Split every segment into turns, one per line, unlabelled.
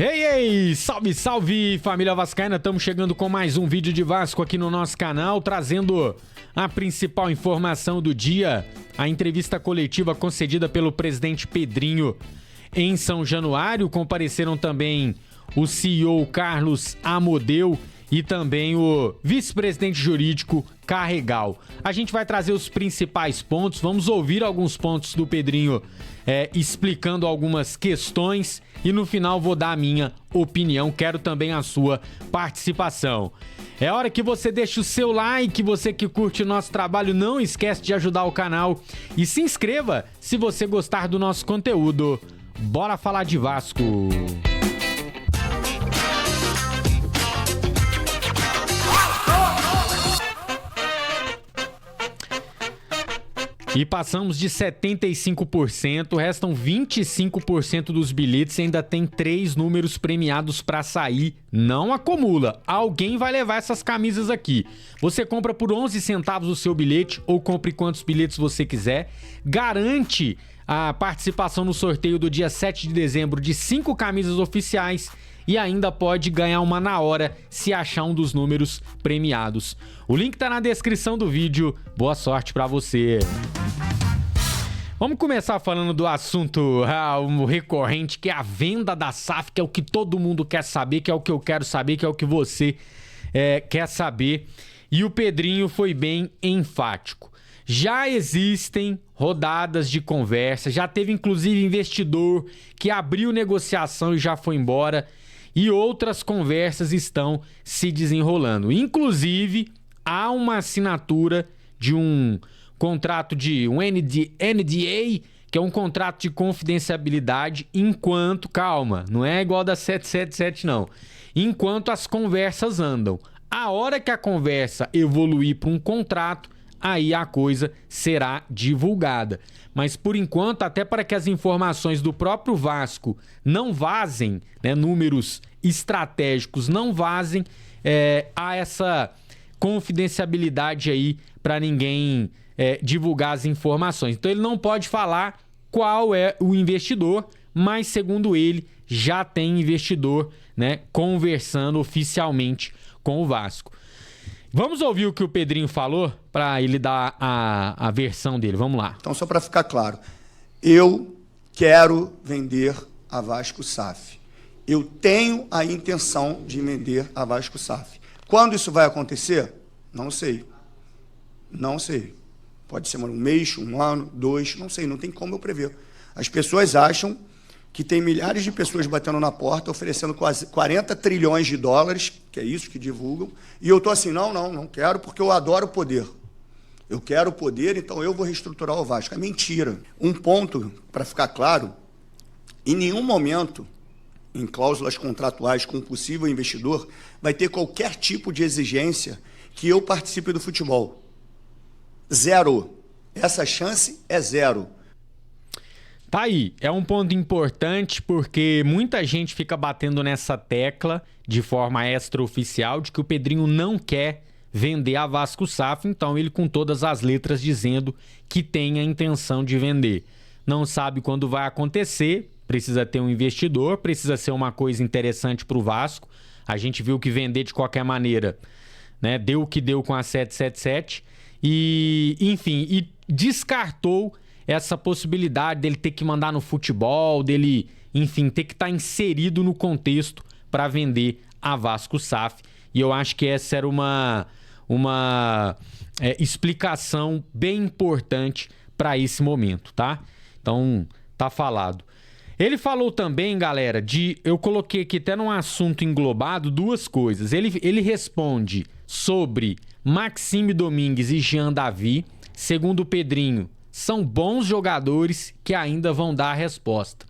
Hey, hey! Salve, salve, família vascaína! Estamos chegando com mais um vídeo de Vasco aqui no nosso canal, trazendo a principal informação do dia, a entrevista coletiva concedida pelo presidente Pedrinho em São Januário. Compareceram também o CEO Carlos Amodeu e também o vice-presidente jurídico Carregal. A gente vai trazer os principais pontos, vamos ouvir alguns pontos do Pedrinho explicando algumas questões e no final vou dar a minha opinião, quero também a sua participação. É hora que você deixe o seu like, você que curte o nosso trabalho, não esquece de ajudar o canal e se inscreva se você gostar do nosso conteúdo. Bora falar de Vasco! E passamos de 75%, restam 25% dos bilhetes e ainda tem 3 números premiados para sair. Não acumula, alguém vai levar essas camisas aqui. Você compra por 11 centavos o seu bilhete ou compre quantos bilhetes você quiser. Garante a participação no sorteio do dia 7 de dezembro de 5 camisas oficiais e ainda pode ganhar uma na hora se achar um dos números premiados. O link tá na descrição do vídeo. Boa sorte para você. Vamos começar falando do assunto recorrente, que é a venda da SAF, que é o que todo mundo quer saber, que é o que eu quero saber, que é o que você quer saber. E o Pedrinho foi bem enfático. Já existem rodadas de conversa, já teve inclusive investidor que abriu negociação e já foi embora. E outras conversas estão se desenrolando. Inclusive, há uma assinatura de um contrato de um NDA, que é um contrato de confidencialidade, enquanto, calma, não é igual da 777 não, enquanto as conversas andam. A hora que a conversa evoluir para um contrato, aí a coisa será divulgada. Mas por enquanto, até para que as informações do próprio Vasco não vazem, né, números estratégicos não vazem, há essa confidencialidade aí para ninguém divulgar as informações. Então ele não pode falar qual é o investidor, mas segundo ele já tem investidor, né, conversando oficialmente com o Vasco. Vamos ouvir o que o Pedrinho falou para ele dar a versão dele. Vamos lá.
Então, só para ficar claro, eu quero vender a Vasco SAF. Eu tenho a intenção de vender a Vasco SAF. Quando isso vai acontecer? Não sei. Não sei. Pode ser um mês, um ano, 2, não sei, não tem como eu prever. As pessoas acham que tem milhares de pessoas batendo na porta, oferecendo quase 40 trilhões de dólares, que é isso que divulgam, e eu estou assim, não quero, porque eu adoro o poder. Eu quero o poder, então eu vou reestruturar o Vasco. É mentira. Um ponto, para ficar claro, em nenhum momento, em cláusulas contratuais com um possível investidor, vai ter qualquer tipo de exigência que eu participe do futebol. Zero. Essa chance é zero.
Tá aí, é um ponto importante porque muita gente fica batendo nessa tecla de forma extraoficial de que o Pedrinho não quer vender a Vasco SAF, então ele com todas as letras dizendo que tem a intenção de vender. Não sabe quando vai acontecer, precisa ter um investidor, precisa ser uma coisa interessante para o Vasco. A gente viu que vender de qualquer maneira, né, deu o que deu com a 777 e, enfim, e descartou essa possibilidade dele ter que mandar no futebol, dele, enfim, ter que estar inserido no contexto para vender a Vasco SAF. E eu acho que essa era uma explicação bem importante para esse momento, tá? Então, tá falado. Ele falou também, galera, eu coloquei aqui até num assunto englobado duas coisas. Ele responde sobre Maxime Domingues e Jean Davi. Segundo o Pedrinho, são bons jogadores que ainda vão dar a resposta.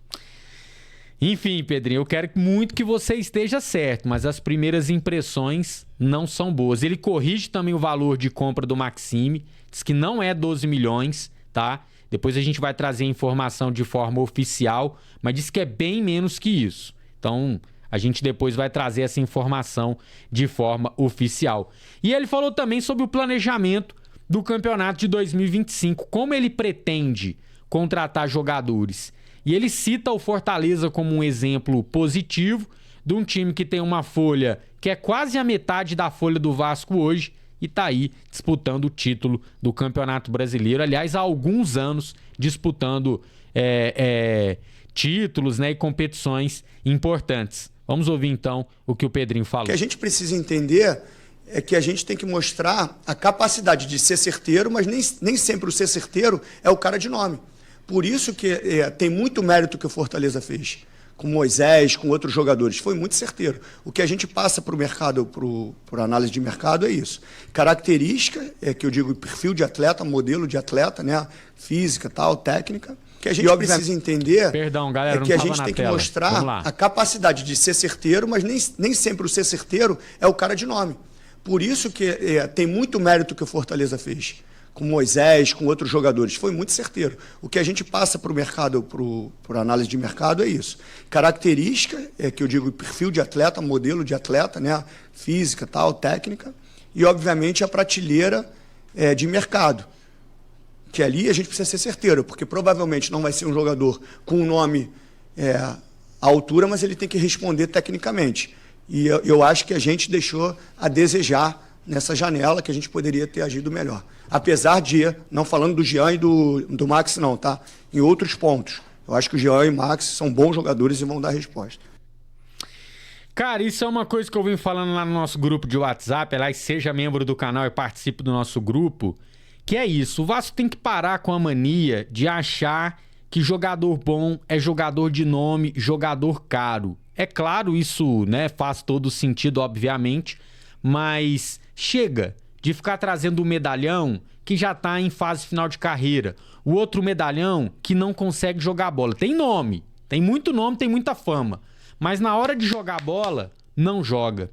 Enfim, Pedrinho, eu quero muito que você esteja certo, mas as primeiras impressões não são boas. Ele corrige também o valor de compra do Maxime, diz que não é 12 milhões, tá? Depois a gente vai trazer a informação de forma oficial, mas diz que é bem menos que isso. Então, a gente depois vai trazer essa informação de forma oficial. E ele falou também sobre o planejamento do campeonato de 2025, como ele pretende contratar jogadores. E ele cita o Fortaleza como um exemplo positivo de um time que tem uma folha que é quase a metade da folha do Vasco hoje e tá aí disputando o título do Campeonato Brasileiro. Aliás, há alguns anos disputando títulos, né, e competições importantes. Vamos ouvir então o que o Pedrinho falou.
O que a gente precisa entender é que a gente tem que mostrar a capacidade de ser certeiro, mas nem sempre o ser certeiro é o cara de nome. Por isso que tem muito mérito que o Fortaleza fez, com Moisés, com outros jogadores. Foi muito certeiro. O que a gente passa para o mercado, para análise de mercado, é isso. Característica, que eu digo perfil de atleta, modelo de atleta, né? Física, tal, técnica. Que a gente precisa entender
galera,
é que a gente tem que mostrar a capacidade de ser certeiro, mas nem sempre o ser certeiro é o cara de nome. Por isso que tem muito mérito que o Fortaleza fez, com Moisés, com outros jogadores. Foi muito certeiro. O que a gente passa para o mercado, para análise de mercado, é isso. Característica, que eu digo perfil de atleta, modelo de atleta, né? Física, tal, técnica. E, obviamente, a prateleira de mercado. Que ali a gente precisa ser certeiro, porque provavelmente não vai ser um jogador com um nome à altura, mas ele tem que responder tecnicamente. E eu acho que a gente deixou a desejar nessa janela, que a gente poderia ter agido melhor. Apesar de, não falando do Jean e do Max não, tá? Em outros pontos. Eu acho que o Jean e o Max são bons jogadores e vão dar resposta.
Cara, isso é uma coisa que eu venho falando lá no nosso grupo de WhatsApp. Aliás, seja membro do canal e participe do nosso grupo. Que é isso, o Vasco tem que parar com a mania de achar que jogador bom é jogador de nome, jogador caro. É claro, isso, né, faz todo sentido, obviamente, mas chega de ficar trazendo um medalhão que já tá em fase final de carreira. O outro medalhão que não consegue jogar bola. Tem nome, tem muito nome, tem muita fama, mas na hora de jogar bola, não joga.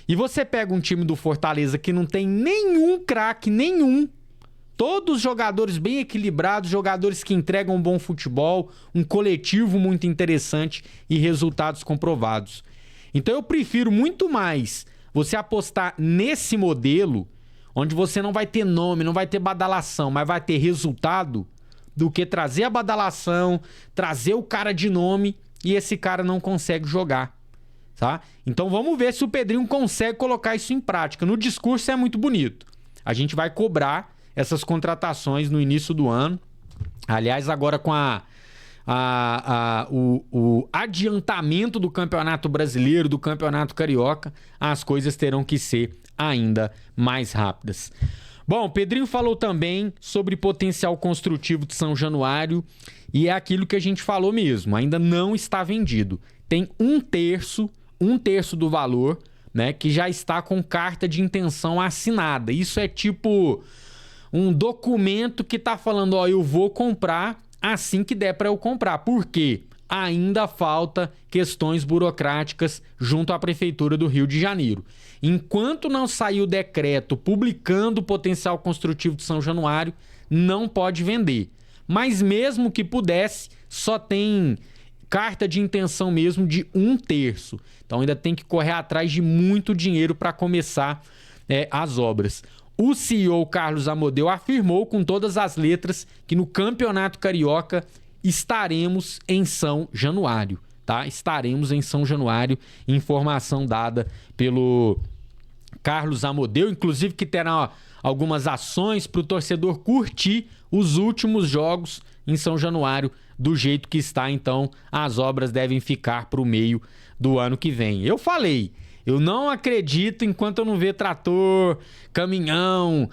E você pega um time do Fortaleza que não tem nenhum craque, nenhum. Todos jogadores bem equilibrados, jogadores que entregam um bom futebol, um coletivo muito interessante e resultados comprovados. Então eu prefiro muito mais você apostar nesse modelo, onde você não vai ter nome, não vai ter badalação, mas vai ter resultado, do que trazer a badalação, trazer o cara de nome e esse cara não consegue jogar. Tá? Então vamos ver se o Pedrinho consegue colocar isso em prática. No discurso é muito bonito. A gente vai cobrar essas contratações no início do ano. Aliás, agora com o adiantamento do Campeonato Brasileiro, do Campeonato Carioca, as coisas terão que ser ainda mais rápidas. Bom, o Pedrinho falou também sobre potencial construtivo de São Januário e é aquilo que a gente falou mesmo, ainda não está vendido. Tem um terço do valor, né, que já está com carta de intenção assinada. Isso é tipo um documento que tá falando, ó, eu vou comprar assim que der para eu comprar. Por quê? Ainda falta questões burocráticas junto à Prefeitura do Rio de Janeiro. Enquanto não sair o decreto publicando o potencial construtivo de São Januário, não pode vender. Mas mesmo que pudesse, só tem carta de intenção mesmo de um terço. Então ainda tem que correr atrás de muito dinheiro para começar as obras. O CEO Carlos Amodeu afirmou com todas as letras que no Campeonato Carioca estaremos em São Januário, tá? Estaremos em São Januário, informação dada pelo Carlos Amodeu, inclusive que terá algumas ações para o torcedor curtir os últimos jogos em São Januário do jeito que está. Então as obras devem ficar para o meio do ano que vem. Eu falei, eu não acredito enquanto eu não ver trator, caminhão,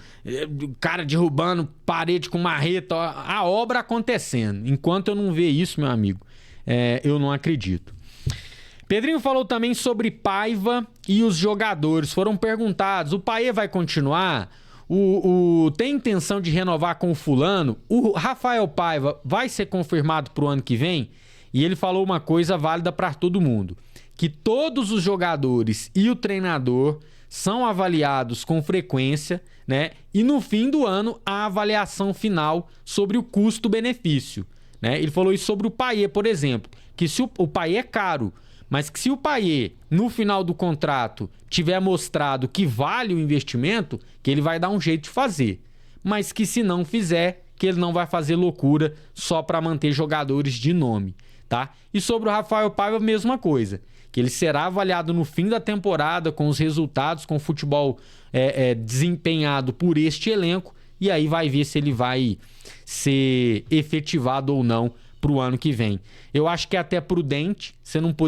cara derrubando parede com marreta, a obra acontecendo. Enquanto eu não ver isso, meu amigo, eu não acredito. Pedrinho falou também sobre Paiva e os jogadores. Foram perguntados, o Paiva vai continuar? Tem intenção de renovar com o fulano? O Rafael Paiva vai ser confirmado para o ano que vem? E ele falou uma coisa válida para todo mundo, que todos os jogadores e o treinador são avaliados com frequência, né? E no fim do ano, a avaliação final sobre o custo-benefício, né? Ele falou isso sobre o Payet, por exemplo, que se o Payet é caro, mas que se o Payet, no final do contrato, tiver mostrado que vale o investimento, que ele vai dar um jeito de fazer. Mas que se não fizer, que ele não vai fazer loucura só para manter jogadores de nome, tá? E sobre o Rafael Paiva, a mesma coisa, que ele será avaliado no fim da temporada com os resultados, com o futebol desempenhado por este elenco, e aí vai ver se ele vai ser efetivado ou não para o ano que vem. Eu acho que é até prudente,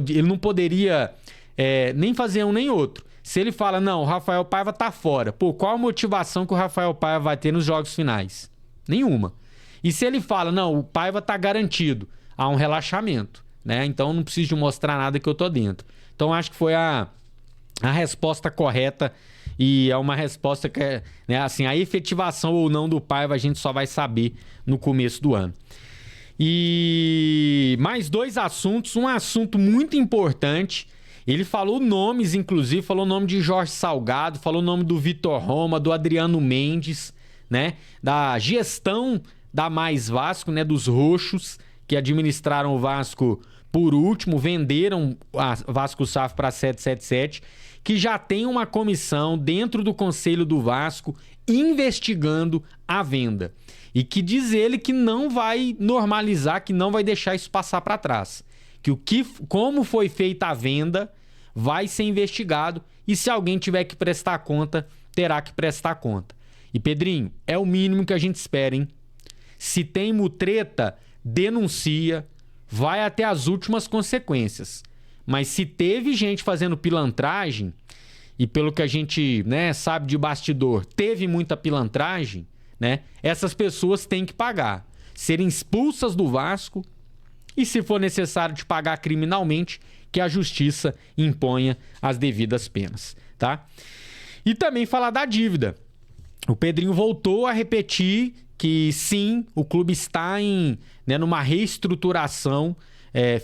ele não poderia nem fazer um nem outro. Se ele fala, não, o Rafael Paiva tá fora, pô, qual a motivação que o Rafael Paiva vai ter nos jogos finais? Nenhuma. E se ele fala, não, o Paiva tá garantido, há um relaxamento, né? Então não preciso de mostrar nada que eu tô dentro. Então acho que foi a resposta correta, e é uma resposta que né, assim, a efetivação ou não do Paiva a gente só vai saber no começo do ano. E mais dois assuntos, um assunto muito importante. Ele falou nomes, inclusive, falou o nome de Jorge Salgado, falou o nome do Vitor Roma, do Adriano Mendes, né? Da gestão da Mais Vasco, né? Dos roxos, que administraram o Vasco por último, venderam a Vasco SAF para a 777, que já tem uma comissão dentro do Conselho do Vasco investigando a venda. E que diz ele que não vai normalizar, que não vai deixar isso passar para trás. Como foi feita a venda vai ser investigado, e se alguém tiver que prestar conta, terá que prestar conta. E Pedrinho, é o mínimo que a gente espera, hein? Se tem mutreta, denuncia, vai até as últimas consequências. Mas se teve gente fazendo pilantragem, e pelo que a gente, né, sabe de bastidor, teve muita pilantragem, né, essas pessoas têm que pagar. Serem expulsas do Vasco, e se for necessário de pagar criminalmente, que a justiça imponha as devidas penas, tá? E também falar da dívida. O Pedrinho voltou a repetir que sim, o clube está numa reestruturação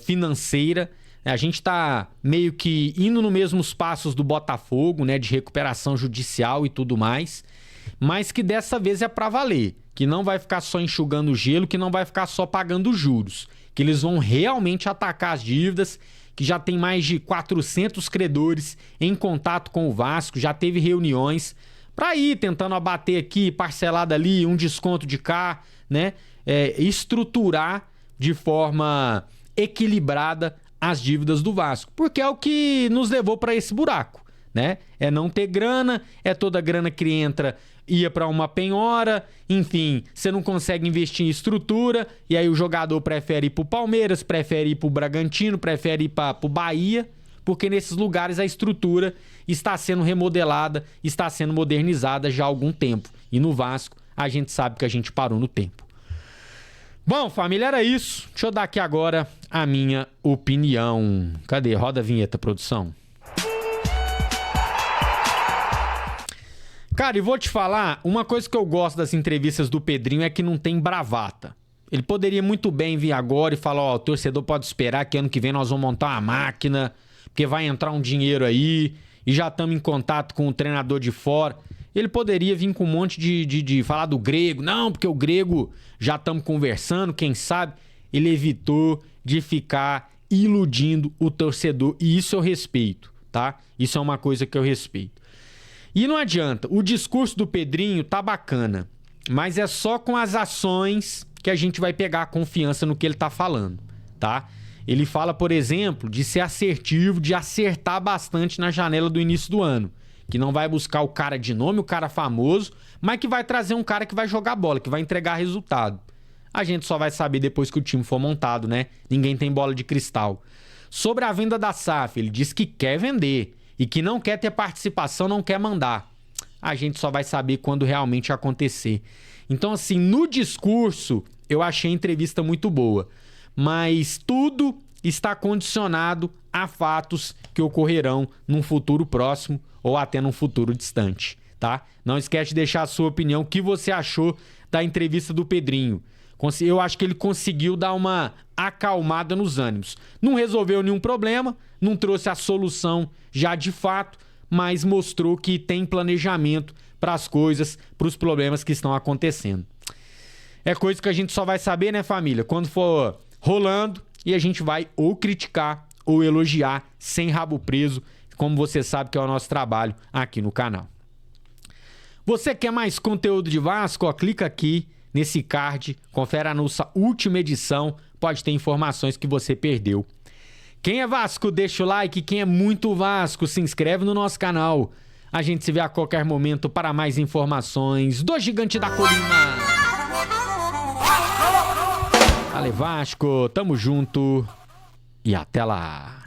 financeira. A gente está meio que indo nos mesmos passos do Botafogo, né, de recuperação judicial e tudo mais, mas que dessa vez é para valer, que não vai ficar só enxugando gelo, que não vai ficar só pagando juros, que eles vão realmente atacar as dívidas, que já tem mais de 400 credores em contato com o Vasco, já teve reuniões para ir tentando abater aqui, parcelado ali, um desconto de cá, né? Estruturar de forma equilibrada as dívidas do Vasco, porque é o que nos levou para esse buraco, né? É não ter grana, é toda a grana que entra ia para uma penhora, enfim, você não consegue investir em estrutura, e aí o jogador prefere ir pro Palmeiras, prefere ir pro Bragantino, prefere ir pro Bahia, porque nesses lugares a estrutura está sendo remodelada, está sendo modernizada já há algum tempo. E no Vasco, a gente sabe que a gente parou no tempo. Bom, família, era isso. Deixa eu dar aqui agora a minha opinião. Cadê? Roda a vinheta, produção. Cara, e vou te falar, uma coisa que eu gosto das entrevistas do Pedrinho é que não tem bravata. Ele poderia muito bem vir agora e falar, ó, o torcedor pode esperar que ano que vem nós vamos montar uma máquina, porque vai entrar um dinheiro aí, e já estamos em contato com o treinador de fora. Ele poderia vir com um monte de falar do Grego. Não, porque o Grego já estamos conversando, quem sabe. Ele evitou de ficar iludindo o torcedor, e isso eu respeito, tá? Isso é uma coisa que eu respeito. E não adianta, o discurso do Pedrinho tá bacana, mas é só com as ações que a gente vai pegar a confiança no que ele tá falando, tá? Ele fala, por exemplo, de ser assertivo, de acertar bastante na janela do início do ano, que não vai buscar o cara de nome, o cara famoso, mas que vai trazer um cara que vai jogar bola, que vai entregar resultado. A gente só vai saber depois que o time for montado, né? Ninguém tem bola de cristal. Sobre a venda da SAF, ele diz que quer vender e que não quer ter participação, não quer mandar. A gente só vai saber quando realmente acontecer. Então, assim, no discurso, eu achei a entrevista muito boa. Mas tudo está condicionado a fatos que ocorrerão num futuro próximo ou até num futuro distante, tá? Não esquece de deixar a sua opinião, o que você achou da entrevista do Pedrinho. Eu acho que ele conseguiu dar uma acalmada nos ânimos. Não resolveu nenhum problema, não trouxe a solução já de fato, mas mostrou que tem planejamento para as coisas, para os problemas que estão acontecendo. É coisa que a gente só vai saber, né, família? Quando for rolando, e a gente vai ou criticar ou elogiar sem rabo preso, como você sabe que é o nosso trabalho aqui no canal. Você quer mais conteúdo de Vasco? Ó, clica aqui nesse card, confere a nossa última edição, pode ter informações que você perdeu. Quem é Vasco, deixa o like, quem é muito Vasco, se inscreve no nosso canal. A gente se vê a qualquer momento para mais informações do Gigante da Colina. Valeu, Vasco, tamo junto e até lá.